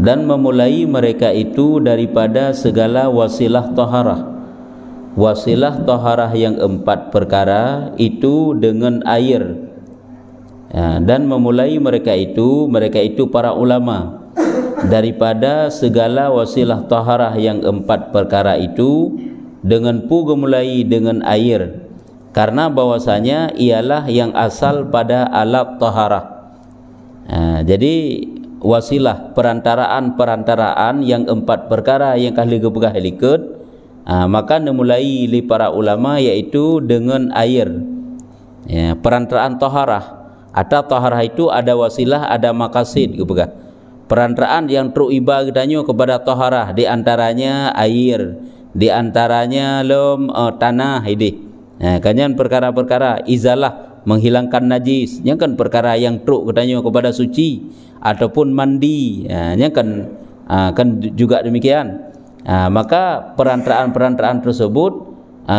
dan memulai mereka itu daripada segala wasilah taharah. Wasilah taharah yang 4 perkara itu dengan air. Dan memulai mereka itu para ulama daripada segala wasilah taharah yang 4 perkara itu dengan mulai dengan air, karena bahwasanya ialah yang asal pada alat taharah. Jadi wasilah perantaraan yang 4 perkara yang kahli gepegah helikut, maka dimulai li para ulama iaitu dengan air. Perantaraan taharah atau taharah itu ada wasilah, ada maqasid gepegah. Perantaraan yang teruiba gedanyo kepada taharah, di antaranya air, di antaranya tanah ini. Kanyan perkara-perkara izalah, menghilangkan najis, yang kan perkara yang truk katanya kepada suci, ataupun mandi, yang kan juga demikian. Maka perantaraan tersebut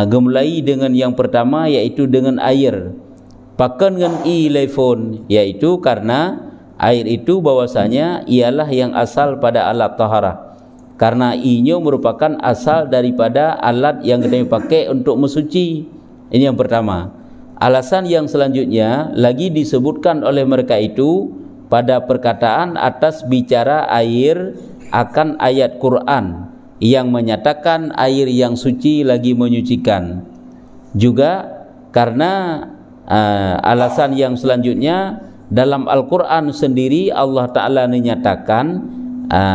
gemulai dengan yang pertama iaitu dengan air. Pakan dengan telefon, iaitu karena air itu bahwasanya ialah yang asal pada alat taharah, karena inya merupakan asal daripada alat yang kita pakai untuk mensuci. Ini yang pertama. Alasan yang selanjutnya lagi disebutkan oleh mereka itu pada perkataan atas bicara air akan ayat Quran yang menyatakan air yang suci lagi menyucikan. Juga karena alasan yang selanjutnya dalam Al-Quran sendiri Allah Ta'ala menyatakan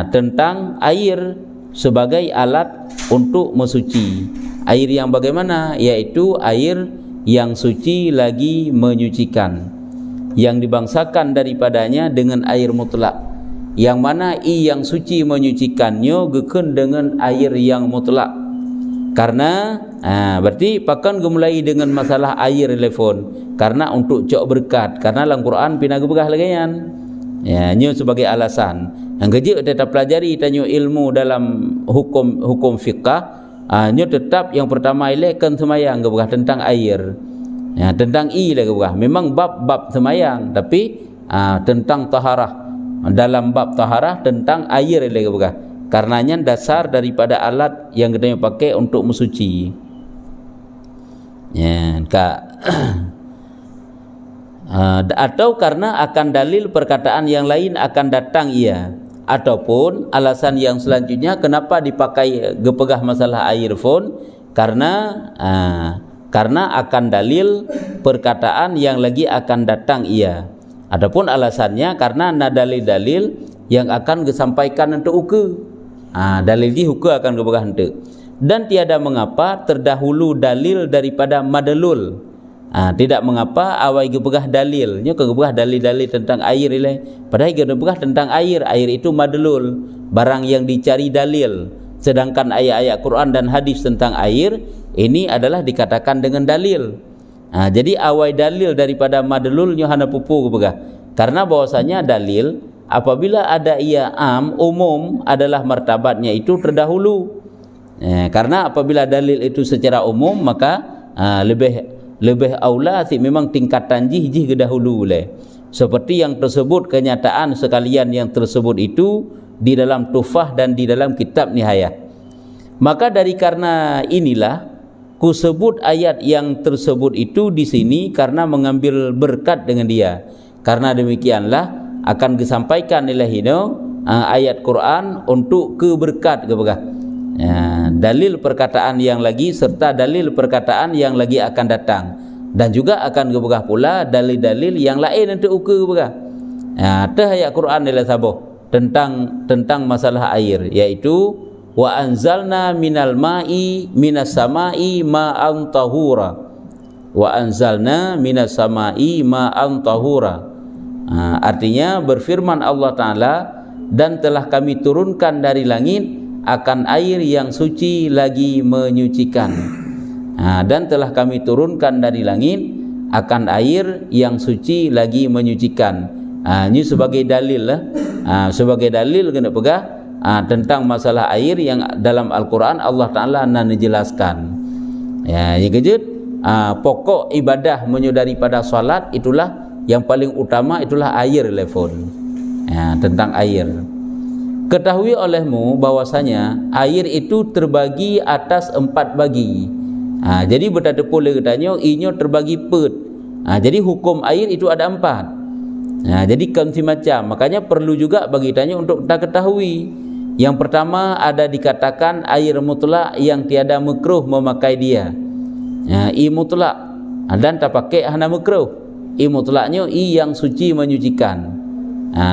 tentang air sebagai alat untuk mensuci. Air yang bagaimana? Yaitu air yang suci lagi menyucikan, yang dibangsakan daripadanya dengan air mutlak, yang mana yang suci menyucikannya geken dengan air yang mutlak. Karena berarti pakan gemulai dengan masalah air telefon, karena untuk cok berkat, karena dalam Quran pina gebegah lagian. Nyo sebagai alasan. Yang kerja tetap pelajari tanyo ilmu dalam hukum fiqah. Nyo tetap yang pertama ilakan semayang gebegah tentang air. Tentang lah gebegah. Memang bab semayang, tapi tentang taharah. Dalam bab taharah tentang air lah gebegah. Karenanya dasar daripada alat yang kita pakai untuk mensuci. Atau karena akan dalil perkataan yang lain akan datang ia, ataupun alasan yang selanjutnya kenapa dipakai gepegah masalah air phone, karena akan dalil perkataan yang lagi akan datang ia, ataupun alasannya karena ada dalil-dalil yang akan disampaikan untuk uke. Dalil di hukum akan gepegah hente, dan tiada mengapa terdahulu dalil daripada madalul. Tidak mengapa awal gepegah dalil, nya gepegah dalil-dalil tentang air ile, padahal gepegah tentang air itu madalul, barang yang dicari dalil. Sedangkan ayat-ayat Quran dan hadis tentang air ini adalah dikatakan dengan dalil. Jadi awal dalil daripada madalul nya hana pupu gepegah, karena bahwasanya dalil apabila ada ia umum adalah martabatnya itu terdahulu. Karena apabila dalil itu secara umum maka lebih aula memang tingkatan jih kedahulu le. Seperti yang tersebut kenyataan sekalian yang tersebut itu di dalam Tufah dan di dalam kitab Nihayah. Maka dari karena inilah ku sebut ayat yang tersebut itu di sini karena mengambil berkat dengan dia. Karena demikianlah akan disampaikan ilahino ayat Quran untuk keberkat gepegah. Dalil perkataan yang lagi serta dalil perkataan yang lagi akan datang, dan juga akan gepegah pula dalil-dalil yang lain untuk uke gepegah. Ada ayat Quran ila saboh tentang masalah air, yaitu wa anzalna minal ma'i minas samai ma'an tahura. Wa anzalna minas samai ma'an tahura. Artinya berfirman Allah Ta'ala, dan telah kami turunkan dari langit akan air yang suci lagi menyucikan. Dan telah kami turunkan dari langit akan air yang suci lagi menyucikan. Ini sebagai dalil lah. Sebagai dalil kena pegah tentang masalah air yang dalam Al-Quran Allah Ta'ala nak menjelaskan. Yang kejut pokok ibadah menyudari pada salat itulah yang paling utama, itulah air telefon. Tentang air. Ketahui olehmu bahwasanya air itu terbagi atas 4 bagi. Jadi bertata pula katanya inya terbagi pet. Jadi hukum air itu ada 4. Jadi kongsi macam. Makanya perlu juga bagi tanya untuk kita ketahui. Yang pertama ada dikatakan air mutlak yang tiada makruh memakai dia. I mutlak dan tak pakai hana makruh. I mutlaknya i yang suci menyucikan.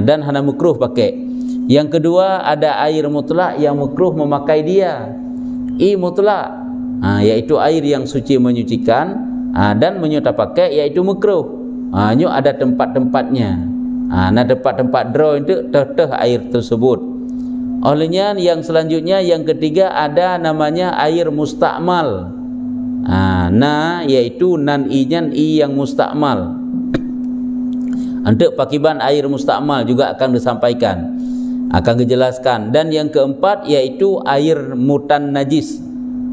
Dan hana makruh pakai. Yang kedua ada air mutlak yang makruh memakai dia. I mutlak yaitu air yang suci menyucikan dan menyuta pakai yaitu makruh. Nyo ada tempat-tempatnya. Nah tempat-tempat draw itu teteh air tersebut. Olehnya yang selanjutnya yang ketiga ada namanya air mustakmal. Yaitu nan inyan i yang mustakmal. Untuk pakiban air mustakmal juga akan disampaikan, akan dijelaskan. Dan yang keempat yaitu air mutanajis.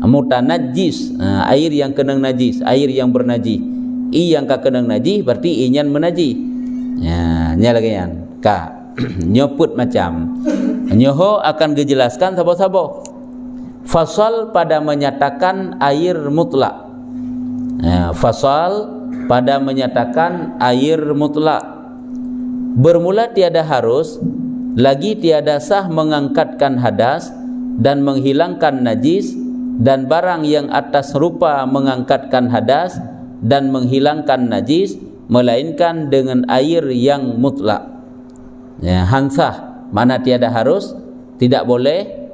Mutanajis, air yang kenang najis, air yang bernajis. I yang ka kenang najis berarti inyan menajis. Nya lagi yan ka nyoput macam nyoho akan dijelaskan sabo-sabo. Fasal pada menyatakan air mutlak. Fasal pada menyatakan air mutlak. Bermula tiada harus, lagi tiada sah mengangkatkan hadas dan menghilangkan najis, dan barang yang atas rupa mengangkatkan hadas dan menghilangkan najis, melainkan dengan air yang mutlak. Hansah mana tiada harus, tidak boleh,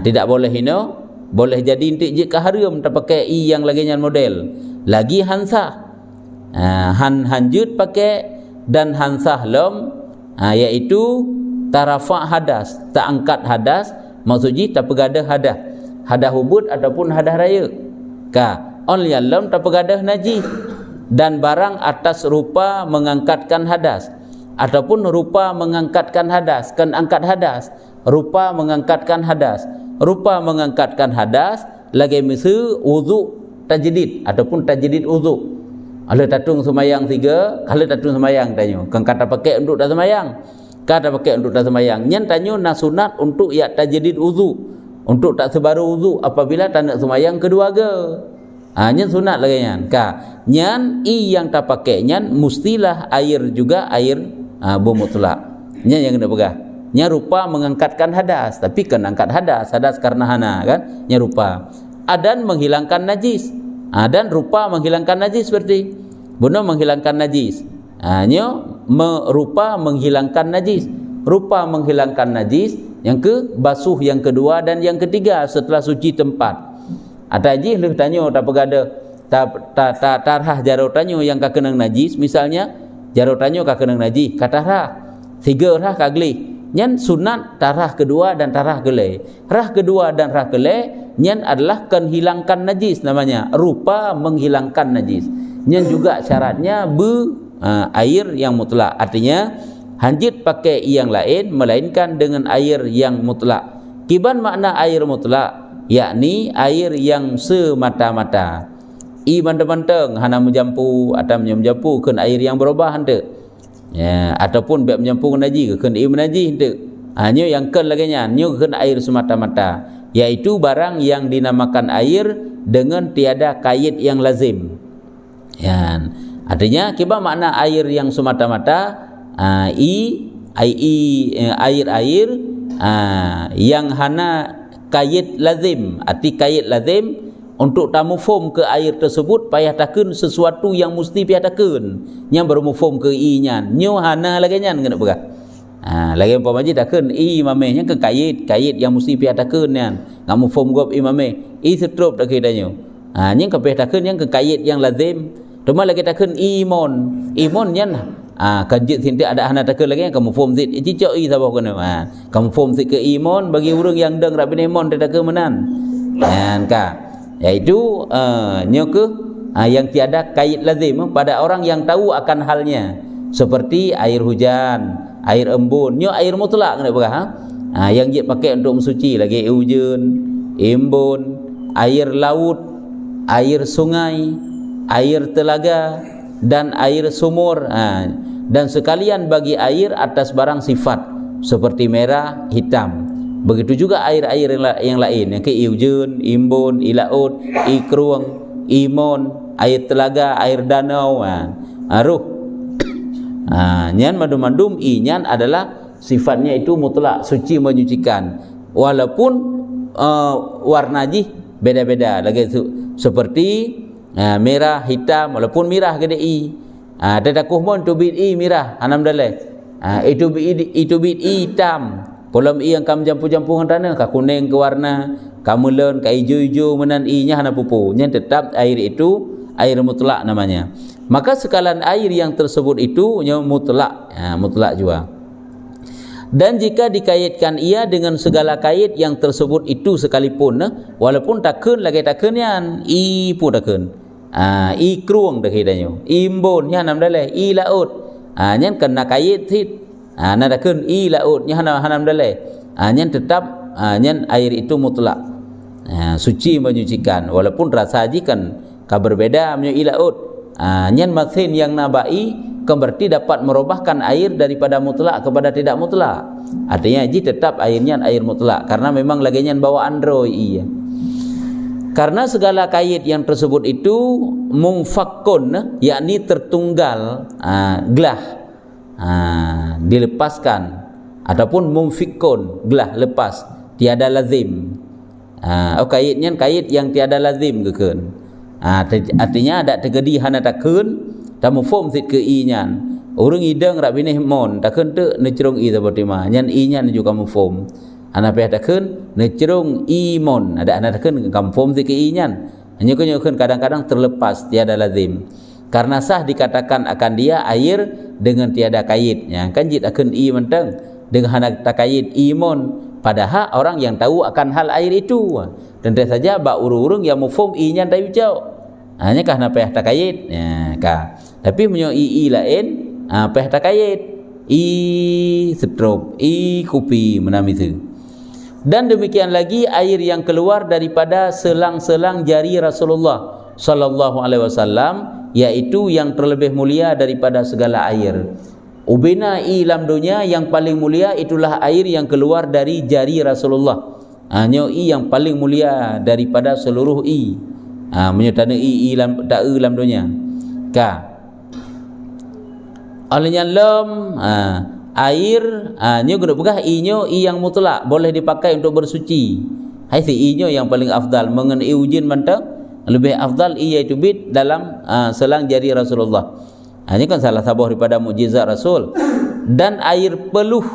tidak boleh hino, boleh jadi intik je kaharum tak pakai i yang lagi nyan model. Lagi hansah, hanjut pakai dan hansah lom, yaitu tarafa hadas, tak angkat hadas, maksudnya tak pegadah hadas, hadah hubud ataupun hadah raya. Only lom tak pegadah najis, dan barang atas rupa mengangkatkan hadas ataupun rupa mengangkatkan hadas. Kan angkat hadas, rupa mengangkatkan hadas, rupa mengangkatkan hadas lagi misu wudu tajdid ataupun tajdid wudu. Kalau tatung semayang 3, kalau tatung semayang tanya kan kata pakai untuk dah semayang, kata pakai untuk dah semayang. Nyen tanya nak sunat untuk ya tajdid wudu, untuk tak sebaru wudu apabila tak nak semayang kedua ke. Nyen sunat lagi nyan. Nyan i yang tak pakai nyan mustilah air juga air mutlak. Nyan yang kena pegah. Nyan rupa mengangkatkan hadas, tapi kan angkat hadas karena hana kan. Nyan rupa. Dan menghilangkan najis. Dan rupa menghilangkan najis seperti benar menghilangkan najis. Nyo rupa menghilangkan najis. Rupa menghilangkan najis yang ke basuh yang kedua dan yang ketiga setelah suci tempat. Ataji leh tanya tak pegada tarah jaro tanyo yang ka kenang najis, misalnya jaro tanyo ka kenang najis kata rah 3 rah kagli. Nyan sunat tarah kedua dan tarah gele. Rah kedua dan rah gele nyan adalah menghilangkan najis, namanya rupa menghilangkan najis. Nyan juga syaratnya air yang mutlak, artinya hanjit pakai yang lain melainkan dengan air yang mutlak. Kiban makna air mutlak, yakni air yang semata-mata. I manteng-manteng hana menjampu atau menjampu kan air yang berubah hante. Ataupun biak menjampu najis kan i menajis hante. Nyo yang kan lagi nya nyo kan air semata-mata, yaitu barang yang dinamakan air dengan tiada kait yang lazim. Artinya kiba makna air yang semata-mata, air yang hana kait lazim. Arti kait lazim untuk tamu form ke air tersebut payah takun sesuatu yang mesti payah takun. Yang baru mufom ke i nyan. Nyo hana lagi nyan kena pegah. Lagi umpama ji takun i mameh nya ke kait yang mesti payah takun nyan. Ngamu form gop i mameh. I setrop tak kedanyo. Nyang ke payah takun yang ke kait yang lazim. Cuma lagi takun imon. Imon nyan kanjit sinti ada hana takun lagi kamu form zit cicok i sabah kena. Kamu form zit ke imon bagi urang yang deng rabin imon tak takun menan. Yaitu nyoke yang tiada kait lazim pada orang yang tahu akan halnya, seperti air hujan, air embun. Nyo air mutlak kena berah. Yang dia pakai untuk mensuci lagi hujan, embun, air laut, air sungai, air telaga dan air sumur. Dan sekalian bagi air atas barang sifat seperti merah, hitam. Begitu juga air-air yang lain, yang ke iujun, imbun, ilaut, ikruang, imon, air telaga, air danau, aruh. Nyan mandum-mandum inyan adalah sifatnya itu mutlak, suci menyucikan. Walaupun warnanya beda-beda lagi seperti merah, hitam, walaupun merah gede i. Tetakuh mon tubit i merah, anam dalai. Itu bit i hitam. Polam i yang kamu jampu-jampu tanah, ka kuning ke warna, kamu len ka hijau-hijau menan i nya hana pupu. Nya tetap air itu air mutlak namanya. Maka sekalan air yang tersebut itu nya mutlak, mutlak juga. Dan jika dikaitkan ia dengan segala kait yang tersebut itu sekalipun, walaupun takun lagi takunyan, i pun takun. I kruang dah hidanya, imbon nya nam dalai, i laut. Nya kena kait hit. Nak takun i laut nya hanam dalai. Nya tetap nya air itu mutlak. Suci menyucikan walaupun rasa jikan ka berbeda nya i laut. Nya masin yang nabai berarti dapat merubahkan air daripada mutlak kepada tidak mutlak. Artinya ji tetap airnya air mutlak karena memang laginya bawa androi iya. Karena segala kait yang tersebut itu mungfakkun, yakni tertunggal, gelah, dilepaskan, ataupun mumfikun, gelah lepas, tiada lazim. Kaitnya kait yang tiada lazim kekeun. Artinya ada terjadi hana takun tamu form sit ke i nyan. Urang idang rak binih mon takun te necerong i seperti mah. Nyan i nyan juga kamu form. Ana peh takun necerong i mon. Ada ana takun kamu form sit ke i nyan. Hanya keun kadang-kadang terlepas tiada lazim. Karena sah dikatakan akan dia air dengan tiada kait. Ya kan jit akan i menteng dengan hana takait i mon. Padahal orang yang tahu akan hal air itu. Tentu saja ba urung-urung yang mufhum i nyan tayu jauh. Hanya kah na peh takait. Ya ka. Tapi punya i lain peh takait i stroke i kopi menam itu. Dan demikian lagi air yang keluar daripada selang-selang jari Rasulullah sallallahu alaihi wasallam, yaitu yang terlebih mulia daripada segala air. Ubina i lam dunia yang paling mulia itulah air yang keluar dari jari Rasulullah. Hanya i yang paling mulia daripada seluruh i. Menyutana i lam lam dunia. Ka olehnya lem air nyo guna pegah inyo i yang mutlak boleh dipakai untuk bersuci. Hai si inyo yang paling afdal mengenai ujin mentang lebih afdal i iaitu bid dalam selang jari Rasulullah. Ini kan salah satu daripada mukjizat Rasul. Dan air peluh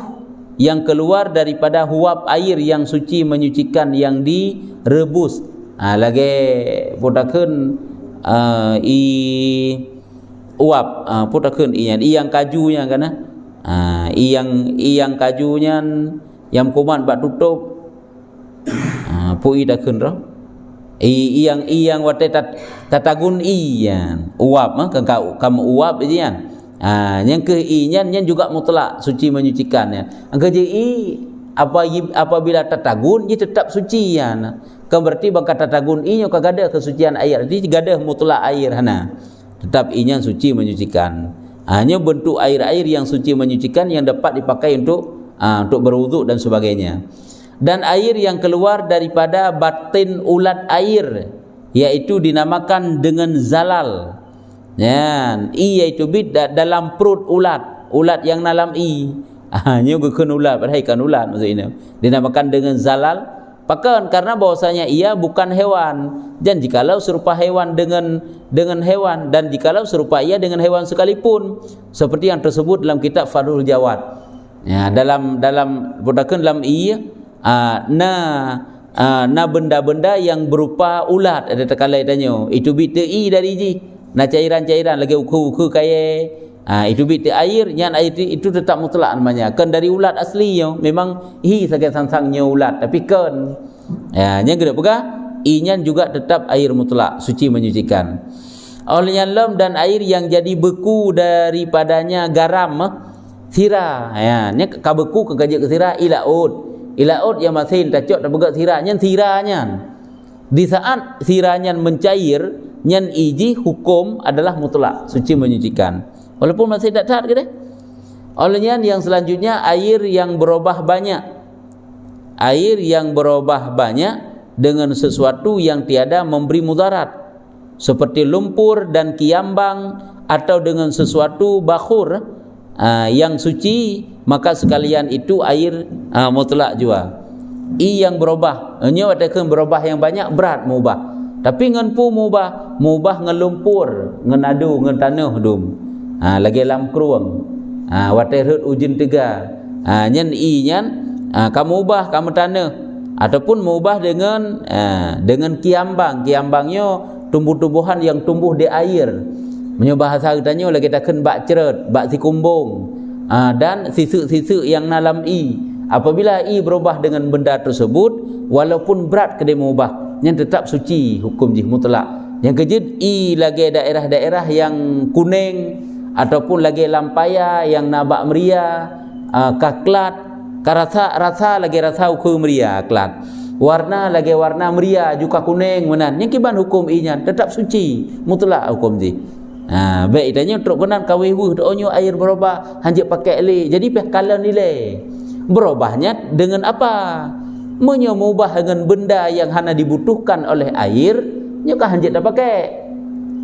yang keluar daripada huap air yang suci menyucikan yang direbus. Lagi podakeun i uap putakeun iyan iyang kajunya kana iyang kajunya yang kuman bak tutup pui dakeun ro iyang wate tatagun iyan uap kamu uap iyan yang ke iyan juga mutlak suci menyucikannya angka je apabila tatagun dia tetap suci yan kan berarti bangka tatagun inyo kagada kesucian air jadi gadah mutlak air hana tetap inya suci menyucikan. Hanya bentuk air-air yang suci menyucikan yang dapat dipakai untuk berwuduk dan sebagainya. Dan air yang keluar daripada batin ulat air, yaitu dinamakan dengan zalal. Ya, iaitu bid dalam perut ulat yang dalam i. Hanya bukan ulat, perhatikan ulat maksudnya. Dinamakan dengan zalal. Pakan karena bahwasanya ia bukan hewan. Dan jikalau serupa hewan dengan hewan dan jikalau serupa ia dengan hewan sekalipun, seperti yang tersebut dalam kitab Fadhul Jawad. Ya, dalam budakeun dalam na benda-benda yang berupa ulat ada terkala tanya. Itu bit i dari ji. Na cairan-cairan lagi uku-uku kaya itu bit air nyan air itu tetap mutlak namanya kan dari ulat asli yo memang hi saja sangsangnya ulat tapi kan nya gede pegah i nyan juga tetap air mutlak suci menyucikan. Olehnya lem dan air yang jadi beku daripadanya garam sirah nya ka beku ke gajak ke sirah ilaut yang masih tacok dan begak sirah nyan sirahnya di saat sirahnya mencair nyan iji hukum adalah mutlak suci menyucikan. Walaupun masih tak taat ke deh. Olehnya yang selanjutnya air yang berubah banyak. air yang berubah banyak dengan sesuatu yang tiada memberi mudarat, seperti lumpur dan kiambang, atau dengan sesuatu bakhur yang suci, maka sekalian itu air mutlak jua. Yang berubah, nya watakan berubah yang banyak berat mubah, tapi ngan pu mubah ngan lumpur, ngan adu, ngan tanah dum, lagi lam kruang, watai hut ujin tiga, nyan nyan kamu ubah kamu tanah, ataupun mengubah dengan kiambang. Kiambangnya tumbuh-tumbuhan yang tumbuh di air. Menyo bahasa katanya lagi takkan bak ceret, bak sikumbung, dan sisuk-sisuk yang dalam Apabila berubah dengan benda tersebut, walaupun berat kedai mengubah, yang tetap suci hukum jih mutlak. Yang kejut lagi daerah-daerah yang kuning, ataupun lagi lampaya yang nabak meria, kaklat, rasa lagi rasa hukum meria klat, warna lagi warna meria juga kuning menan, yang kiban hukum inya tetap suci mutlak hukum ji. Baik tanya truk kenan kawiwu doonyo air berubah hanjik pakai li, jadi pih kala nilai berubahnya dengan apa? Menyemubah dengan benda yang hanya dibutuhkan oleh air, nyuka hanjik dah pakai.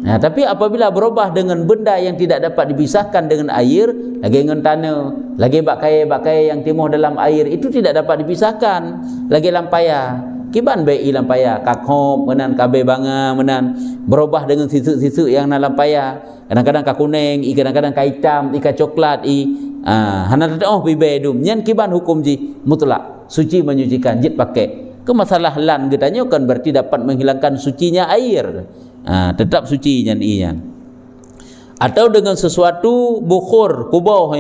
Tapi apabila berubah dengan benda yang tidak dapat dipisahkan dengan air, lagi dengan tanah, lagi bakai yang timuh dalam air, itu tidak dapat dipisahkan, lagi lampaya, kiban bai lampaya, kakhop menan, kabe banga menan, berubah dengan sisuk-sisuk yang na lampaya, kadang-kadang ka kuning, kadang-kadang ka hitam, ka coklat, hana bibe dum, nyan kiban hukum ji mutlak, suci menyucikan, jit pakai. Ke masalah lan getanya kan berarti dapat menghilangkan sucinya air. Tetap suci nyan iyan. Atau dengan sesuatu bukhur kubah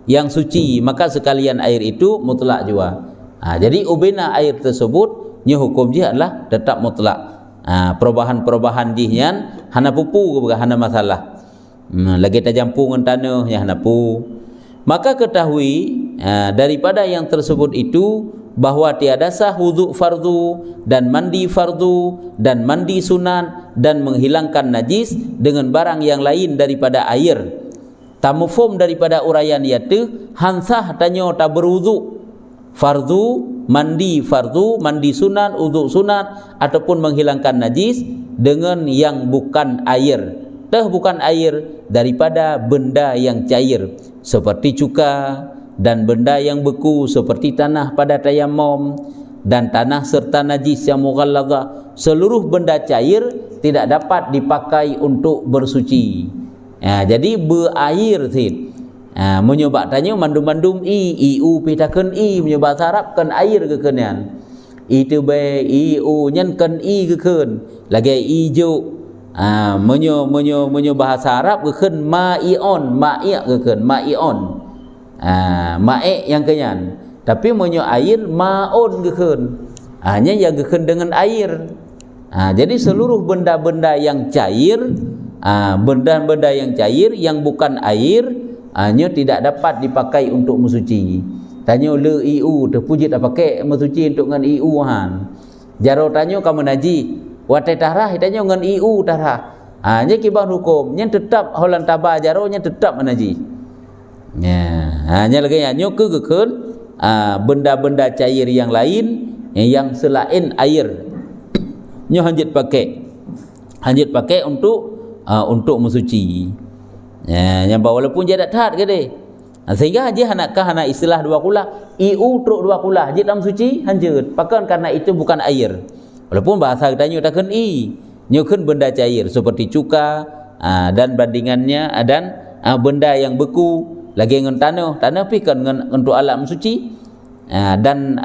yang suci, maka sekalian air itu mutlak jua. Jadi ubina air tersebut nya hukum dia adalah tetap mutlak. Perubahan-perubahan dihyan hana pupu ke hana masalah. Lagi tajampu ngan tanah yang hana pu. Maka ketahui daripada yang tersebut itu bahwa tiada sah wuduk fardu dan mandi fardu dan mandi sunat dan menghilangkan najis dengan barang yang lain daripada air. Tamufum daripada uraian iatu hansah tanyo ta berwuduk fardu, mandi sunat, wuduk sunat, ataupun menghilangkan najis dengan yang bukan air. Bukan air daripada benda yang cair seperti cuka, dan benda yang beku seperti tanah pada tayammum, dan tanah serta najis yang mughalladhah. Seluruh benda cair tidak dapat dipakai untuk bersuci. Jadi berair sid. Menyebab tanya mandum-mandum iu pitakan menyebab Arab kan air kekenian. Itu be iu nyan kan keken. Lagi ijo. Menyo bahasa Arab keken ma'ion, ma'i' keken ma'ion. Ma'e yang kenyan, tapi menyo air ma'un geken, hanya yang geken dengan air. Jadi seluruh benda-benda yang cair, benda-benda yang cair yang bukan air, hanya tidak dapat dipakai untuk mensuci. Tanya le iu terpuji tak pakai mensuci untuk ngan iu han. Jaro tanya kamu naji, watai tarah tanya ngan iu tarah. Hanya kiban hukum, nya tetap holan tabah jaro nya tetap menaji. Hanya lagi nyo kekeken benda-benda cair yang lain yang selain air nyo hanjit pakai untuk mensuci. Yang walaupun dia tak taat ke deh. Sehingga haji hana istilah dua kula, iu truk dua kula hanjit dalam suci hanjit. Pakan karena itu bukan air. Walaupun bahasa kita nyo takkan nyo kan benda cair seperti cuka dan bandingannya, dan benda yang beku lagi dengan tanah pi kan untuk alat mensuci, dan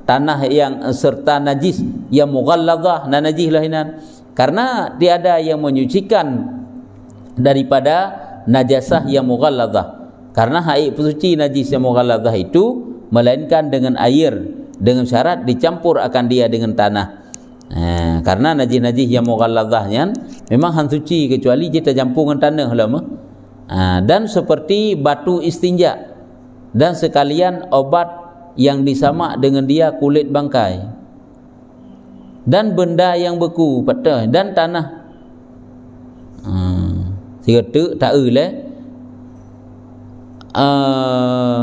tanah yang serta najis yang mughalladhah, najis lahinan, karena tiada yang menyucikan daripada najasah yang mughalladhah. Karena haid pensuci najis yang mughalladhah itu melainkan dengan air, dengan syarat dicampur akan dia dengan tanah. Karena najis-najis yang mughalladhahnya memang han suci kecuali kita campur dengan tanah lama. Dan seperti batu istinja, dan sekalian obat yang disamak dengan dia kulit bangkai, dan benda yang beku patah, dan tanah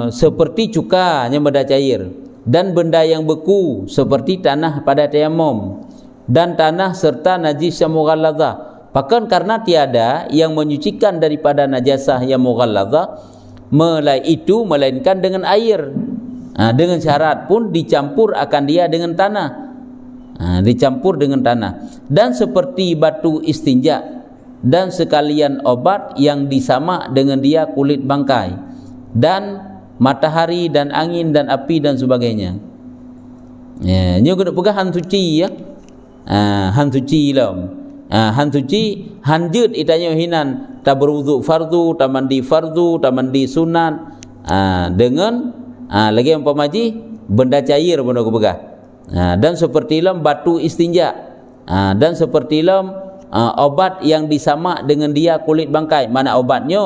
seperti cuka yang benda cair, dan benda yang beku seperti tanah pada tayamum dan tanah serta najis yang mughalladzah. Bahkan karena tiada yang menyucikan daripada najasah yang mughalladzah melainkan dengan air. Dengan syarat pun dicampur akan dia dengan tanah. Dicampur dengan tanah. Dan seperti batu istinja dan sekalian obat yang disamak dengan dia kulit bangkai dan matahari dan angin dan api dan sebagainya. Nyo kena pegang han suci ya. Han suci lah. Han suci hanjut itanya hinan ta berwuduk fardu, ta mandi fardu, ta mandi sunat dengan lagi umpamaji benda cair pun aku pegang. Dan seperti lam batu istinja dan seperti lam obat yang disamak dengan dia kulit bangkai. Mana obatnya?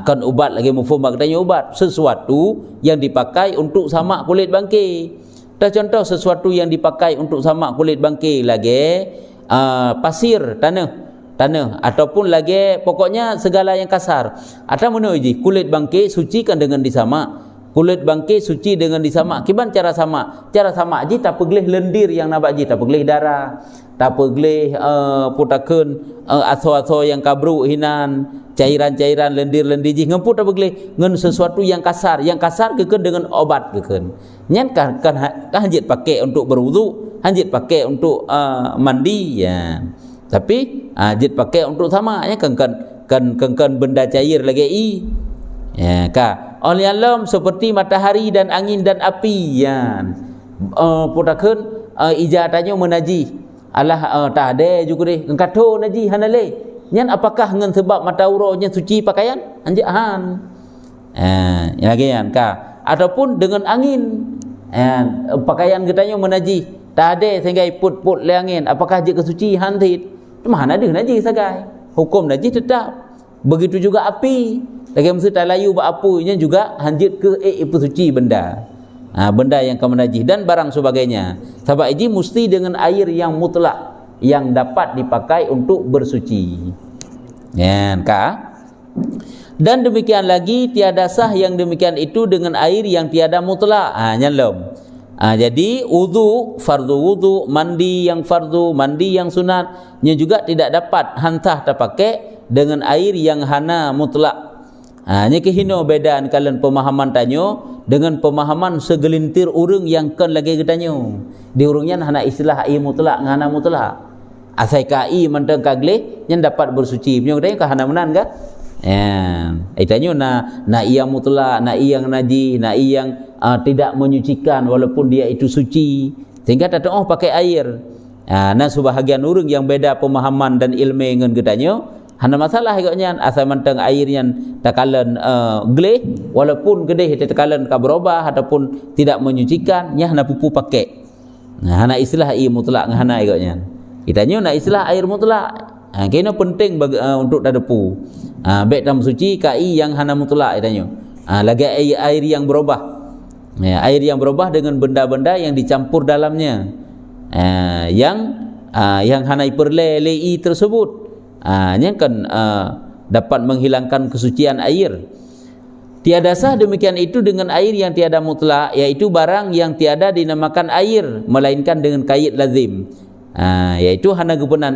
Kan ubat lagi mufhum maknanya ubat sesuatu yang dipakai untuk samak kulit bangkai. Contoh sesuatu yang dipakai untuk samak kulit bangkai lagi pasir tanah ataupun lagi pokoknya segala yang kasar. Atau mana uji kulit bangkai sucikan dengan disamak. Kulit bangkai suci dengan disamak. Kiban cara samak? Cara samak ji tak pegelih lendir yang nak ji, tak pegelih darah, tak pegelih putakeun aso-aso yang kabruk hinan, cairan-cairan lendir-lendir ji ngemput tak pegelih ngan sesuatu yang kasar kekeun dengan obat kekeun. Nyen kan hanjit pakai untuk berwudu, hanjit pakai untuk mandi ya. Tapi hanjit pakai untuk samak ya kan benda cair lagi ya ka oleh alam seperti matahari dan angin dan api ya. Putakeun ijatannya menaji alah tak ada juga deh engkato naji hanale nyan apakah ngan sebab mata uranya suci pakaian anjak han lagi kan ka ataupun dengan angin pakaian katanya menaji tak ada sehingga put le angin apakah je kesuci hantit mana ada naji sagai hukum naji tetap. Begitu juga api lagi mesti tak layu buat apunya juga hanjit ke itu suci benda benda yang kamu najis dan barang sebagainya. Sebab ini mesti dengan air yang mutlak yang dapat dipakai untuk bersuci ya ka. Dan demikian lagi tiada sah yang demikian itu dengan air yang tiada mutlak nyalom. Jadi wudu fardu wudu, mandi yang fardu, mandi yang sunat nya juga tidak dapat hantah terpakai dengan air yang hana mutlak. Nya kehino bedaan kalian pemahaman tanyo dengan pemahaman segelintir urang yang kan lagi getanyo. Di urangnya hana istilah air mutlak ngana mutlak. Asai kai manteng kagle yang dapat bersuci. Punya katanya hana menan ka? Itanyo na yang mutlak, na yang najis, na yang tidak menyucikan walaupun dia itu suci. Sehingga tak pakai air. Nah sebahagian urang yang beda pemahaman dan ilmu dengan getanyo hana masalah agaknya asal manteng airnya takalan geleh walaupun gedeh takalan ka berubah ataupun tidak menyucikan nya hana pupu pakai. Hana istilah air mutlak ngana agaknya. Kitanya na istilah air mutlak. Kena penting untuk dadepu. Baik tam suci kai yang hana mutlak kitanya. Lagi air yang berubah. Air yang berubah dengan benda-benda yang dicampur dalamnya. Yang hana perlei tersebut. Yang kan dapat menghilangkan kesucian air. Tiada sah demikian itu dengan air yang tiada mutlak, yaitu barang yang tiada dinamakan air melainkan dengan kait lazim. Yaitu hana gupenan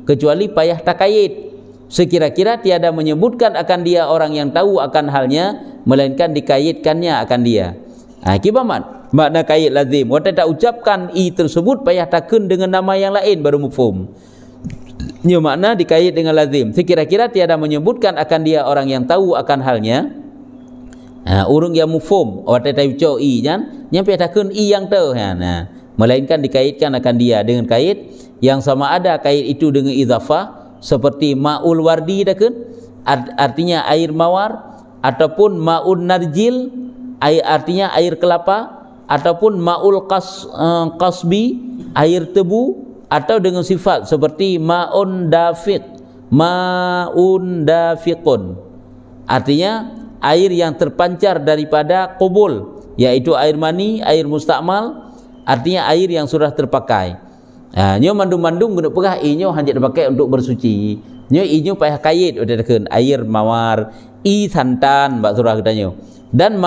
kecuali payah takayit. Sekira-kira tiada menyebutkan akan dia orang yang tahu akan halnya melainkan dikaitkannya akan dia. Kibamat makna kait lazim. Wata tak ucapkan tersebut payah takun dengan nama yang lain baru mufhum. Ini makna dikait dengan lazim. Sekira-kira tiada menyebutkan akan dia orang yang tahu akan halnya. Urung yang mufhum wata tak ucap jan nyampe takun yang tahu melainkan dikaitkan akan dia dengan kait yang sama ada kait itu dengan idhafah seperti ma'ul wardi dakun artinya air mawar ataupun ma'un narjil artinya air kelapa ataupun ma'ul qasbi air tebu atau dengan sifat seperti ma'un dafiqun artinya air yang terpancar daripada qubul yaitu air mani, air mustakmal artinya air yang sudah terpakai. Nyo mandung-mandung guna pegah inyo hanya dipakai untuk bersuci. Nyo inyo payah kait udah dekeun air mawar, santan bak surah katanya. dan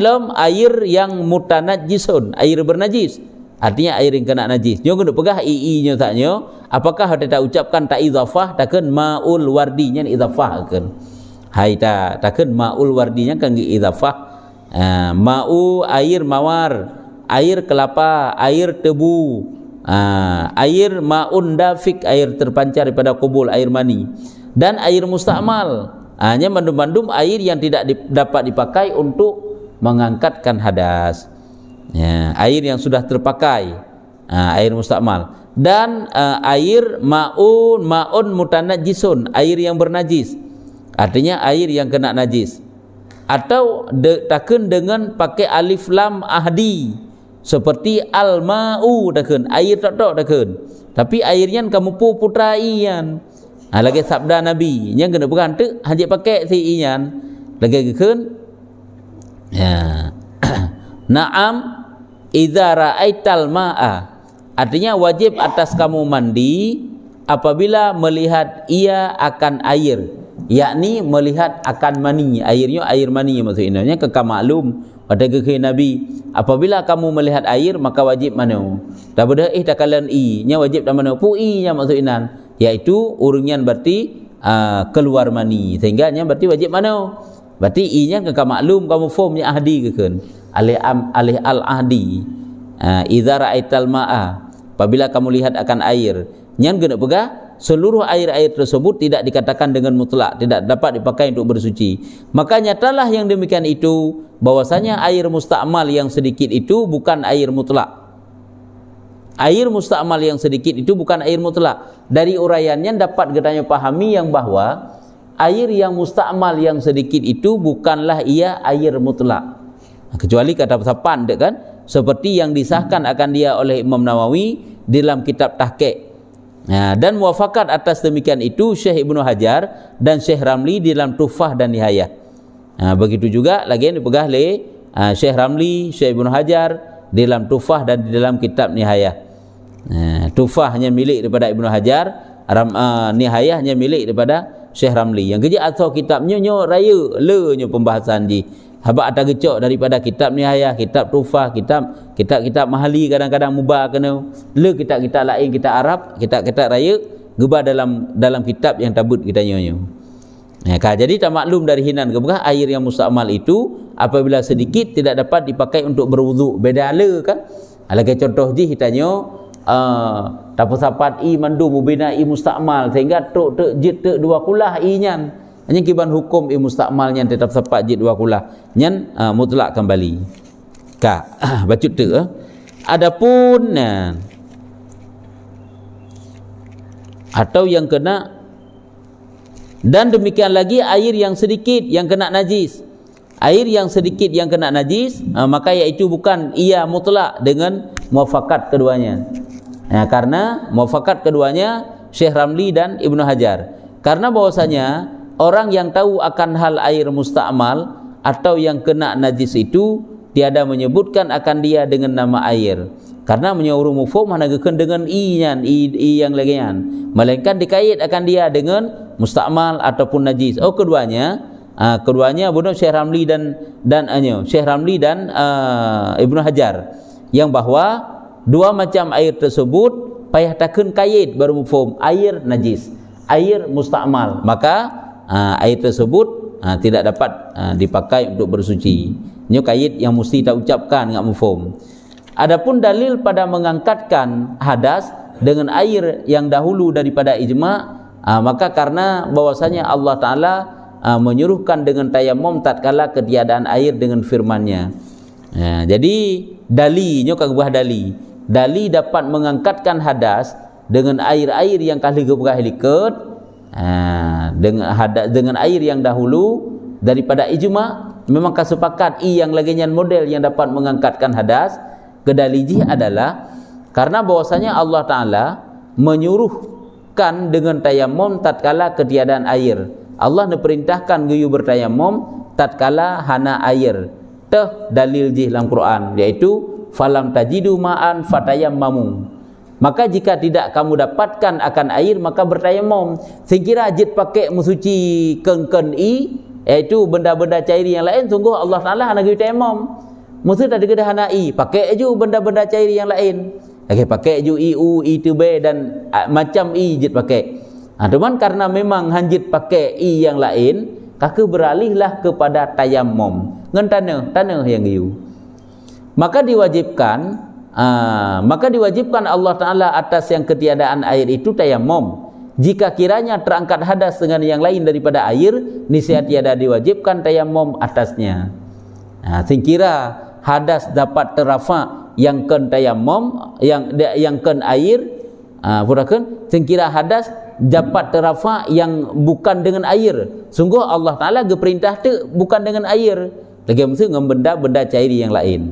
lam air yang mutanajjisun, air bernajis. Artinya air yang kena najis. Nyo kena pegah ii-nya taknya, apakah ada tak ucapkan tak idhafah takkan maul wardinya idhafah kan. Hai takkan maul wardinya kan idhafah. Mau air mawar, air kelapa, air tebu, air maun dafik, air terpancar daripada kubul, air mani, dan air musta'mal. Hanya mandum-mandum air yang tidak dapat dipakai untuk mengangkatkan hadas. Ya, air yang sudah terpakai, air musta'mal, dan air maun mutanajjisun, air yang bernajis, artinya air yang kena najis. Atau takun dengan pakai alif lam ahdi, seperti al-ma'u takun, air tak takun, tapi airnya kamu putra iyan. Lagi sabda Nabi yang kena bergantung hanya pakai si iyan lagi kan. Ya. Naam idza ra'aital ma'a, artinya wajib atas kamu mandi apabila melihat ia akan air, yakni melihat akan mani, airnya air mani maksudnya kekal maklum pada kekeh Nabi, apabila kamu melihat air maka wajib mana tak beda takalan i nya wajib tak mana pu i nya maksudnya iaitu urungan berarti keluar mani, sehingga nya berarti wajib mana berarti i nya kekal maklum kamu formnya ahdi kekan alih al ahdi. Idza ra'aital ma'a, apabila kamu lihat akan air, yang kena pegah seluruh air-air tersebut tidak dikatakan dengan mutlak, tidak dapat dipakai untuk bersuci. Maka nyatalah yang demikian itu bahwasanya air musta'mal yang sedikit itu bukan air mutlak. Air musta'mal yang sedikit itu bukan air mutlak. Dari uraiannya dapat kita pahami yang bahwa air yang musta'mal yang sedikit itu bukanlah ia air mutlak. Kecuali kata sapan dek kan, seperti yang disahkan akan dia oleh Imam Nawawi dalam kitab Tahqiq. Dan muafakat atas demikian itu Syekh Ibnu Hajar dan Syekh Ramli dalam Tuhfah dan Nihayah. Begitu juga lagi yang dipegah oleh Syekh Ramli, Syekh Ibnu Hajar dalam Tuhfah dan di dalam kitab Nihayah. Tuhfah hanya milik daripada Ibnu Hajar, Nihayah hanya milik daripada Syekh Ramli. Yang kerja atau kitabnya nyo raya le nyo pembahasan di habaq ada gecok daripada kitab Nihayah, kitab Tuhfah, kitab mahali kadang-kadang mubah kena le kitab-kitab lain kita Arab, kitab-kitab raya gebah dalam kitab yang tabut kita nyo. Jadi tak maklum dari hinan gebah air yang musta'mal itu apabila sedikit tidak dapat dipakai untuk berwuduk. Beda le kan. Lagi contoh ji hitanyo tapusapat i mandu mubina i musta'mal sehingga tok jit dua kulah i nyan. Hanya kiban hukum musta'mal yang tetap sepat jid dua kulah nyan mutlak kembali bacut tu adapun atau yang kena, dan demikian lagi air yang sedikit yang kena najis, air yang sedikit yang kena najis maka iaitu bukan ia mutlak dengan muafakat keduanya. Karena muafakat keduanya Syekh Ramli dan Ibnu Hajar, karena bahwasanya orang yang tahu akan hal air musta'mal atau yang kena najis itu tiada menyebutkan akan dia dengan nama air, karena menyuruh mufhum hanageun dengan i yang lagian, melainkan dikait akan dia dengan musta'mal ataupun najis. Keduanya benar Syekh Ramli dan Syekh Ramli dan Ibnu Hajar yang bahwa dua macam air tersebut payah takun kait baru mufhum air najis, air musta'mal, maka air tersebut tidak dapat dipakai untuk bersuci. Ini kait yang mesti tak ucapkan enggak mufhum. Adapun dalil pada mengangkatkan hadas dengan air yang dahulu daripada ijma', maka karena bahwasanya Allah Ta'ala menyuruhkan dengan tayammum tatkala ketiadaan air dengan firman-Nya. Jadi dalinya kagubah dali dapat mengangkatkan hadas dengan air-air yang kali gebah heliket, dengan air yang dahulu daripada ijma', memang kesepakat yang laginya model yang dapat mengangkatkan hadas kedaliji adalah karena bahwasanya Allah Ta'ala menyuruhkan dengan tayammum tatkala ketiadaan air. Allah perintahkan geyu bertayammum tatkala hana air. Dalil jih dalam Quran yaitu falam tajidu ma'an fatayammamu. Maka jika tidak kamu dapatkan akan air maka bertayammum. Sekira jid pakai mensuci kengken iaitu benda-benda cairi yang lain, sungguh Allah Taala nak bagi tayammum. Mesti tak ada hanai, pakai je benda-benda cairi yang lain. Okey, pakai je iu, itube dan macam i jit pakai. Cuman karena memang hanjit pakai i yang lain, kaka beralihlah kepada tayammum. Ngan tanah yang iu. Maka diwajibkan Allah Ta'ala atas yang ketiadaan air itu tayammum. Jika kiranya terangkat hadas dengan yang lain daripada air, niscaya tiada diwajibkan tayammum atasnya. Singkira hadas dapat terafa yang ken tayammum, yang ken air, purakan singkira hadas dapat terafa yang bukan dengan air. Sungguh Allah Ta'ala geperintah tu bukan dengan air, lagi mesti dengan benda-benda cairi yang lain.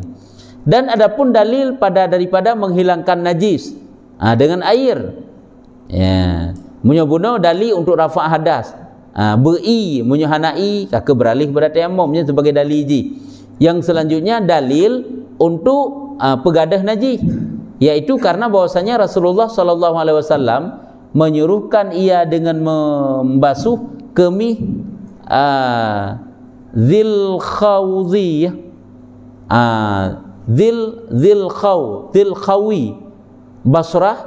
Dan adapun dalil daripada menghilangkan najis dengan air, ya, munyo dalil untuk rafa' hadas, beri munyo hanai kaka beralih kepada tayammumnya sebagai dalil ji. Yang selanjutnya dalil untuk pegadah najis, yaitu karena bahwasanya Rasulullah sallallahu alaihi wasallam menyuruhkan ia dengan membasuh kemih Dzil Khawzi, Dzil Khawi Basrah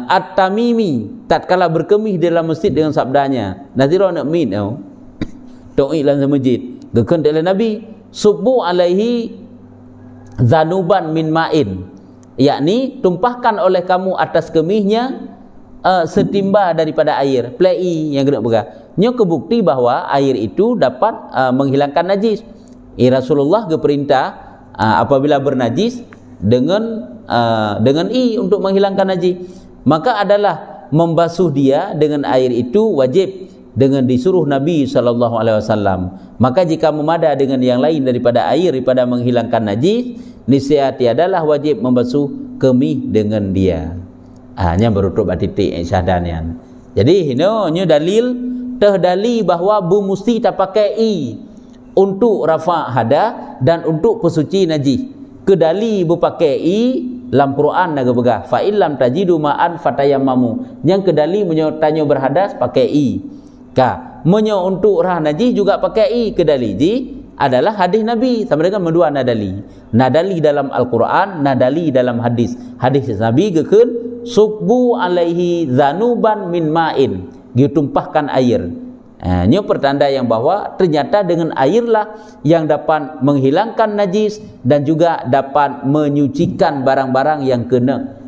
At-Tamimi tatkala berkemih dalam masjid dengan sabdanya, nazira nak min to'i dalam masjid gekun oleh Nabi, subbu alaihi zanuban min ma'in, yakni tumpahkan oleh kamu atas kemihnya setimba daripada air, plei yang kena berah. Nya kebukti bahawa air itu dapat menghilangkan najis. Rasulullah berperintah apabila bernajis dengan untuk menghilangkan najis, maka adalah membasuh dia dengan air itu wajib dengan disuruh Nabi sallallahu alaihi wasallam. Maka jika memada dengan yang lain daripada air daripada menghilangkan najis, niscaya tiadalah wajib membasuh kemih dengan dia. Nya berutuk titik syahadanian. Jadi nya dalil tehdali bahawa bu musti tak pakai i untuk rafa' hadas dan untuk pesuci najis. Kedali berpakai i dalam Quran naga begah fa illam tajidu ma'an fatayammamu. Yang kedali tanyo berhadas pakai i. Menyo untuk rah najis juga pakai i. Kedali ji adalah hadis Nabi sama dengan dua nadali. Nadali dalam Al-Quran, nadali dalam hadis. Hadis Nabi gekeun subbu alaihi zanuban min ma'in. Ditumpahkan air. Ini pertanda yang bahawa ternyata dengan airlah yang dapat menghilangkan najis dan juga dapat menyucikan barang-barang yang kena.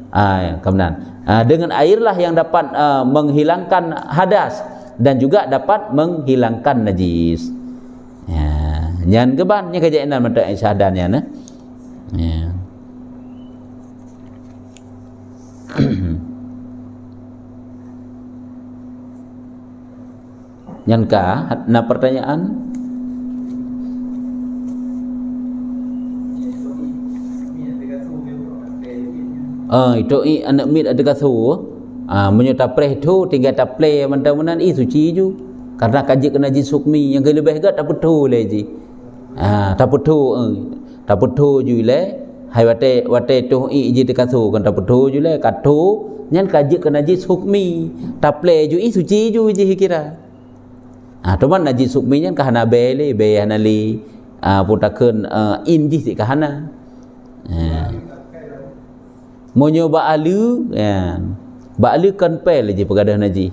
Dengan airlah yang dapat menghilangkan hadas dan juga dapat menghilangkan najis. Jangan keban ni kejadian mata syahadannya nah. Nyanka na pertanyaan itu anak mit ada kasu menyata preh tu tinggal tak play mantan-mantan suci ju karena kaji kena najis hukmi yang lebih gat tak betul lagi tak betul ju le hai wate tu ji kasu kan tak betul ju le katu nyan kaji kena najis hukmi tak play ju suci ju ji kira. Teman najis hukminya kahana bele hanali putakeun inji si kahana. Monyo ba'alu ba'alu kan pel je pegadah najis.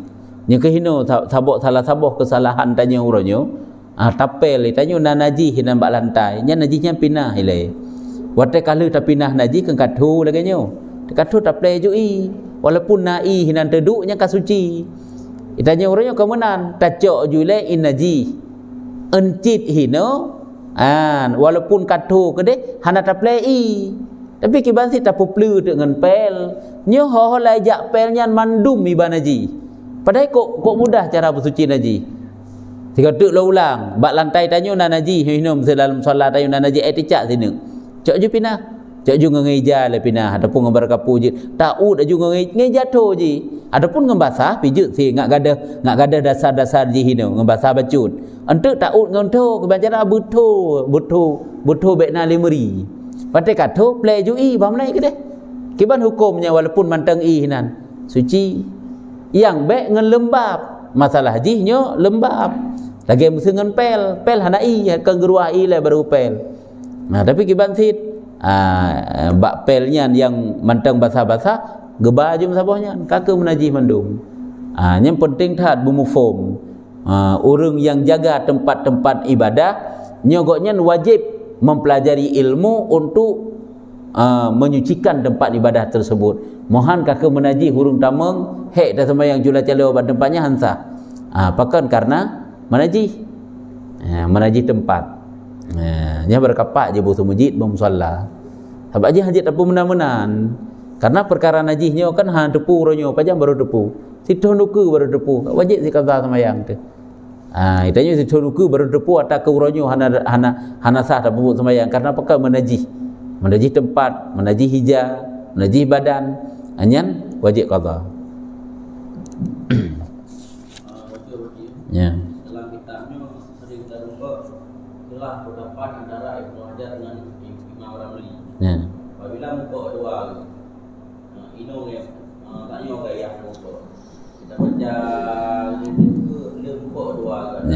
Nya kehino sabok salah sabok kesalahan tanya uronyo tapel tanyo na najis hinan bak lantai. Nya najisnya pinah ile. Wate kalu ta pinah najis kan kathu laganyo. Kathu taple ju i walaupun nai hinan teduk nya kasuci. Itanya orangnya kemenan tacok jule inaji encit hino walaupun katu kede hana taplei tapi kibansi tapuplu dengan pel nyo ho lajak pelnya mandum ibanaji padahal kok mudah cara bersuci naji tiga tuk lo ulang bak lantai tanyo na naji hino dalam solat tanyo na naji eticak sini cok ju pinah cok ju ngeja le pinah ataupun ngebar kapu je taud aju ngeja to ji adapun ngembasah pijut si ngak gadah dasar-dasar jihino ngembasah bacut entuk taud ngonto kebanjara buto bekna limeri pate kato play ju i bamnai ke deh kiban hukumnya walaupun mantang i hinan suci yang bek ngan lembab masalah jihnya lembab lagi dengan pel hanai kan geruah ile baru pel. Nah tapi kiban sit bak pelnya yang mantang basah-basah gebajum sabahnya kakak menajih mandum. Yang penting taat bumufom. Orang yang jaga tempat-tempat ibadah nyogoknya wajib mempelajari ilmu untuk menyucikan tempat ibadah tersebut. Mohon kakak menajih hurung tameng hek dah sembahyang jula calo pada tempatnya hansa. Pakan karena menajih tempat. Nya berkapak je butuh masjid bermusalla. Sebab aja hajat apa menan-menan. Karena perkara najihnya kan depu ronyo pajang baru depu. Situ nuku baru depu. Wajib si kaza sembahyang tu. Itanya situ nuku baru depu atau ke ronyo hana sah depu sembahyang karena pakai menajih. Menajih tempat, menajih hijab, menajih badan. Anyan wajib kaza. Ya. Itulah pendapat antara Ibnu Hajar dengan Imam Ramli. Apabila muka dua, ini tanya gaya muka. Kita baca dia muka dua kan.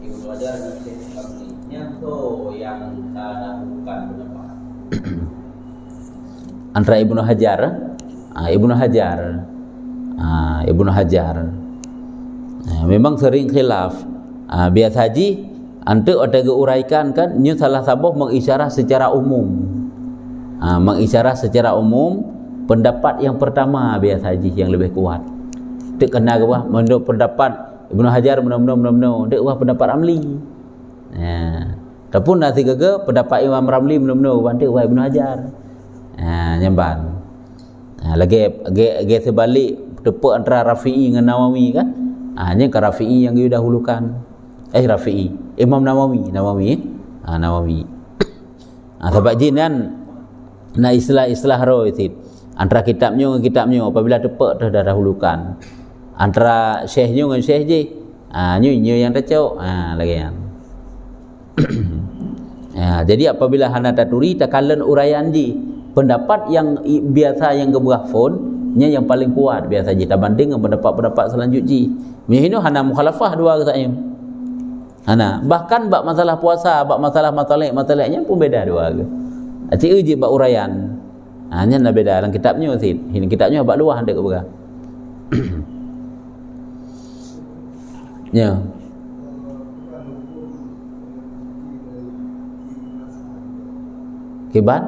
Ibnu Hajar dan Imam Ramli. Nyanto yang tak bukan pendapat. Antara Ibnu Hajar. Memang sering khilaf. Biasa haji ante ada uraikan kan nya salah sabah mengisyarah secara umum. Mengisyarah secara umum pendapat yang pertama biasa haji yang lebih kuat. Tek kena ke bah menurut pendapat Ibnu Hajar benar-benar tek wah pendapat Ramli. Tapi nanti gaga pendapat Imam Ramli benar-benar tek wah Ibnu Hajar. Nyamban. Lagi sebalik tepuk antara Rafi'i dengan Nawawi kan. Nya ke Rafi'i yang dia dahulukan. Rafi'i, Imam Nawawi. Sebab jinan na istilah ro itu. Antara kitabnya dengan kitabnya apabila tepat dah dahulukan. Antara syekhnya dengan syekh je. Nyu yang tercok. Lagi yang. Jadi apabila hana taturi takalan uraian ji pendapat yang biasa yang gebuah phone nya yang paling kuat biasa ji banding dengan pendapat-pendapat selanjutnya. Mihino hana mukhalafah dua katanya. Bahkan bab masalah puasa, bab masalah mataleknya pun beda dua ke. Acik uji bab uraian. Nya nak beda dalam kitabnya sih. Ini kitabnya bab luah hendak ke berah. Ya. Kibat?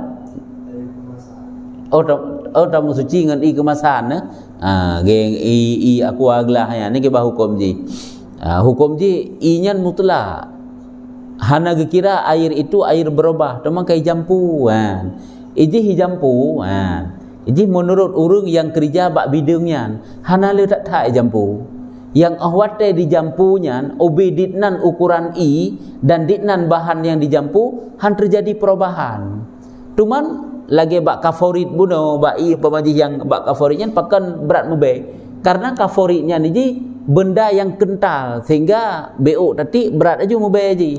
Tamu suci dengan kemasan geng aku aglah ya ni ke bah hukum ji. Hukum ji inyan mutlak. Hana gekira air itu air berubah, teman kai jampu kan. Iji jampu kan. Iji menurut urang yang kerja bak bidungnya, hana le tak jampu. Yang ahwate di jampunya obe ditnan ukuran i dan ditnan bahan yang dijampu han terjadi perubahan. Cuman lagi bak kaforit buno bak i pemaji yang bak kaforitnya pakan berat mube. Karena kaforitnya ni benda yang kental sehingga BO tadi berat aja mube aja.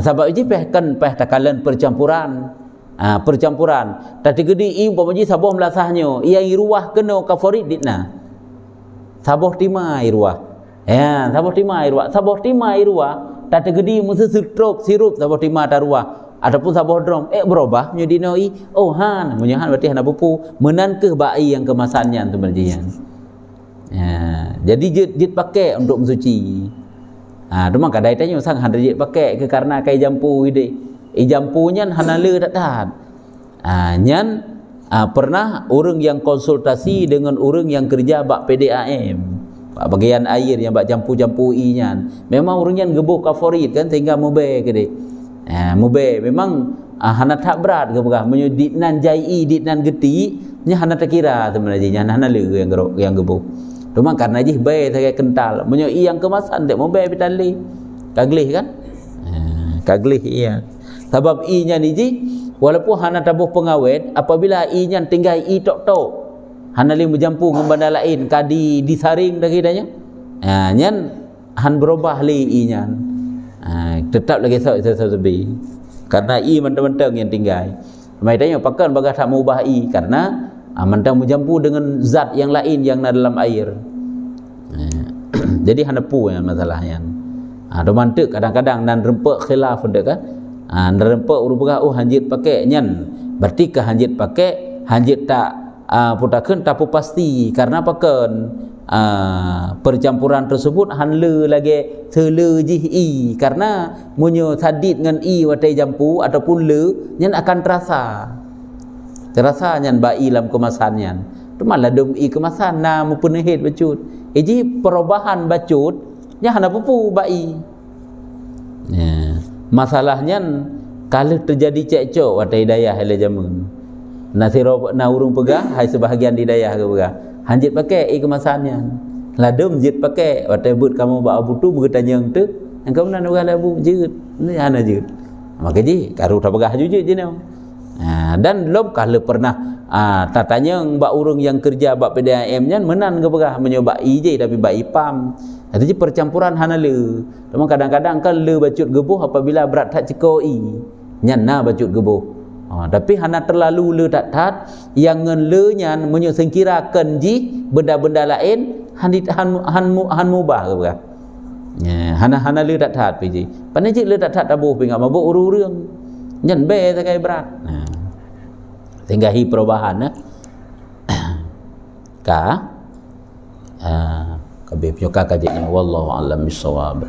Sebab itu peh takalan percampuran. Percampuran. Tadi gede i pemaji sabah melasahnya. Ia iruah kena kaforit ditna. Sabah tima iruah. Ya, sabah tima iruah. Sabah tima iruah. Tadi gede mesti sirup sabah tima taruah. Ataupun sabah drom berubah menjadi noi menyahan berarti hana bupu menan ke bai yang kemasannya tu berjian. Jadi jit pakai untuk mensuci. Cuma kadai tanya sang han jit pakai ke karena kai jampu ide. Jampunya hana le tak tahan. Nyan pernah orang yang konsultasi dengan orang yang kerja bak PDAM. Bak bagian air yang bak jampu-jampu i-nya. Memang orang yang gebuk kaforit kan sehingga mube ke dia. Mube memang hana tak berat ke berah menyuditnan jai ditnan geti nya hana tak kira sebenarnya hana le yang gebuk. Cuma karena jih bae saya kental menyo yang kemasan dek mube bitali kaglih kan kaglih iya sebab i nya ni ji walaupun hana tabuh pengawet apabila i nya tinggal i tok hana le menjampu dengan benda lain kadi disaring dah kidanya nyan han berubah le i nya tetap lagi sebi karena i mentang-mentang yang tinggal mai tanya pakan bagas tak mengubah i karena mentang menjampu dengan zat yang lain yang dalam air Jadi hanepu yang masalahnya. Do mantek kadang-kadang dan rempek khilaf dek kan. Dan rempek urupah hanjit pakai nyan. Berarti ke hanjit pakai hanjit tak putakeun tapu pasti karena pakeun percampuran tersebut hanle lagi tele jihi karena munyo tadid dengan watai jampu ataupun le nyan akan terasa nyan bai dalam kemasan nyan. Malah dom kemasan na mupunehit bacut. Jadi perubahan bacut nya hana pupu bai. Ya. Masalahnya kalau terjadi cekcok watai dayah hele jamun. Nasiro na urung pegah hai sebahagian di dayah ke pegah. Hanjit pakai kemasannya. Ladum jit pakai watai but kamu ba abutu bertanya tu. Engkau nan ugal abu jit. Ni hana jit. Maka ji karu ta pegah jujut je nau. Dan lom kalau pernah tatanya mbak urung yang kerja bak PDAM nya menan ke pegah menyoba je tapi bak ipam. Jadi percampuran hana le. Memang kadang-kadang kan le bacut gebuh apabila berat tak cekoi. Nyana bacut gebuh. Tapi hana terlalu le tak tat yang ngen le nyan menyo sengkirakan ji benda-benda lain han mubah ke pegah. Ya, hana le tak tat pi ji. Pan ji le tak tat tabuh pi ngak mabuk uru-urang. Nyan be sakai berat. Sehingga hi perubahan kabeh punya kakajnya wallahu alam bisawab.